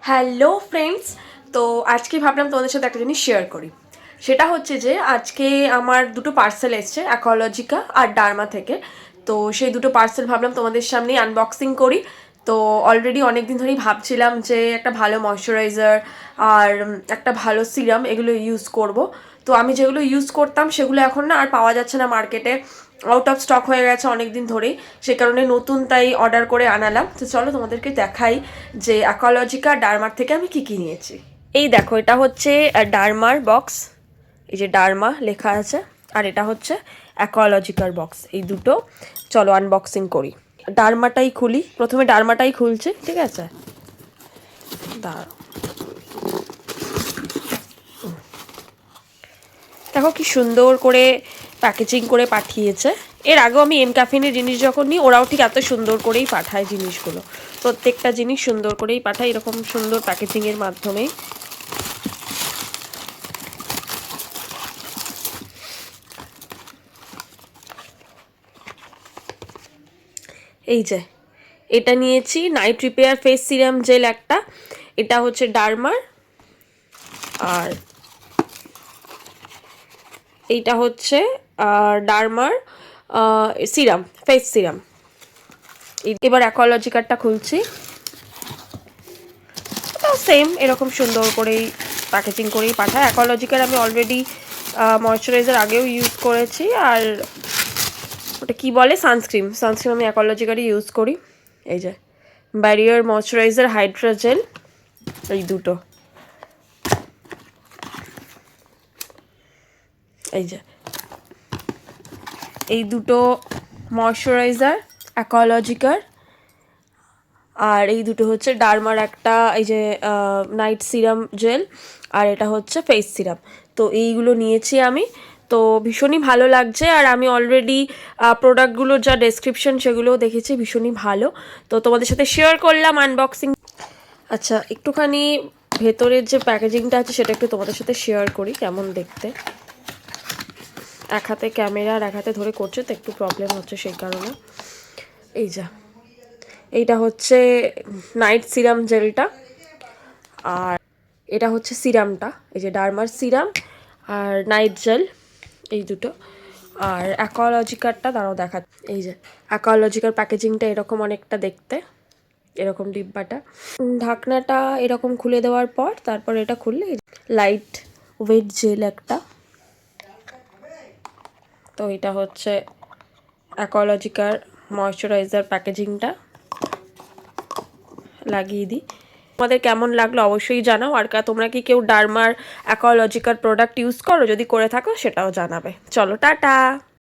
Hello friends. তো আজকে ভাবলাম তোমাদের সাথে একটা জিনিস শেয়ার করি। সেটা হচ্ছে যে আজকে আমার দুটো পার্সেল এসছে অ্যাকোলজিকা আর ডার্মা থেকে। তো সেই দুটো পার্সেল ভাবলাম তোমাদের সামনেই আনবক্সিং করি। তো অলরেডি অনেক দিন ধরেই ভাবছিলাম যে একটা ভালো ময়শ্চারাইজার আর একটা ভালো সিরাম এগুলো ইউজ করব। তো আমি যেগুলো ইউজ করতাম সেগুলো এখন না আর পাওয়া যাচ্ছে না মার্কেটে, আউট অফ স্টক হয়ে গেছে অনেক দিন ধরেই। সে কারণে নতুন তাই অর্ডার করে আনালাম। তো চলো তোমাদেরকে দেখাই যে অ্যাকোলজিকা ডার্মার থেকে আমি কী নিয়েছি। এই দেখো, এটা হচ্ছে ডার্মার বক্স, এই যে ডার্মা লেখা আছে, আর এটা হচ্ছে অ্যাকোলজিকার বক্স। এই দুটো চলো আনবক্সিং করি। ডার্মাটাই খুলি, প্রথমে ডার্মাটাই খুলছি, ঠিক আছে? দাঁড়াও, দেখো কি সুন্দর করে প্যাকেজিং করে পাঠিয়েছে। এর আগেও আমি এম ক্যাফিনের জিনিস যখন নিই ওরাও ঠিক এত সুন্দর করেই পাঠায় জিনিসগুলো, প্রত্যেকটা জিনিস সুন্দর করেই পাঠায় এরকম সুন্দর প্যাকেজিংয়ের মাধ্যমেই। এই যে এটা নিয়েছি night repair face serum gel একটা, এটা হচ্ছে ডার্মার, আর এইটা হচ্ছে ডার্মার সিরাম, ফেস সিরাম। এবার অ্যাকোলজিকারটা খুলছি, সেম এরকম সুন্দর করেই প্যাকেজিং করেই পাঠায়। অ্যাকোলজিকার আমি অলরেডি ময়শ্চারাইজার আগেও ইউজ করেছি, আর ওটা কি বলে সানস্ক্রিন আমি অ্যাকোলজিকারই ইউজ করি। এই যে ব্যারিয়ার ময়শ্চারাইজার হাইড্রা জেল, এই দুটো, এই যে এই দুটো ময়শ্চারাইজার অ্যাকোলজিকার, আর এই দুটো হচ্ছে ডার্মার একটা, এই যে নাইট সিরাম জেল, আর এটা হচ্ছে ফেস সিরাম। তো এইগুলো নিয়েছি আমি, তো ভীষণই ভালো লাগছে। আর আমি অলরেডি প্রোডাক্টগুলোর যা ডেসক্রিপশন সেগুলোও দেখেছি, ভীষণই ভালো। তো তোমাদের সাথে শেয়ার করলাম আনবক্সিং। আচ্ছা, একটুখানি ভেতরের যে প্যাকেজিংটা আছে সেটা একটু তোমাদের সাথে শেয়ার করি কেমন দেখতে। এক হাতে ক্যামেরা আর এক হাতে ধরে করছে তো একটু প্রবলেম হচ্ছে সেই কারণে। এই যা, এইটা হচ্ছে নাইট সিরাম জেলটা, আর এটা হচ্ছে সিরামটা, এই যে ডার্মার সিরাম আর নাইট জেল, এই দুটো। আর অ্যাকোলজিকারটা দাঁড়াও দেখা, এই যে অ্যাকোলজিকার প্যাকেজিংটা এরকম অনেকটা দেখতে, এরকম ডিব্বাটা। ঢাকনাটা এরকম খুলে দেওয়ার পর তারপর এটা খুললে লাইট ওয়েট জেল একটা। তো এটা হচ্ছে অ্যাকোলজিকার ময়শ্চারাইজার প্যাকেজিংটা, লাগিয়ে দিই। তোমাদের কেমন লাগলো অবশ্যই জানাও। আর তোমরা কি কেউ ডার্মার অ্যাকোলজিকার প্রোডাক্ট ইউজ করো? যদি করে থাকো সেটাও জানাবে। চলো টাটা।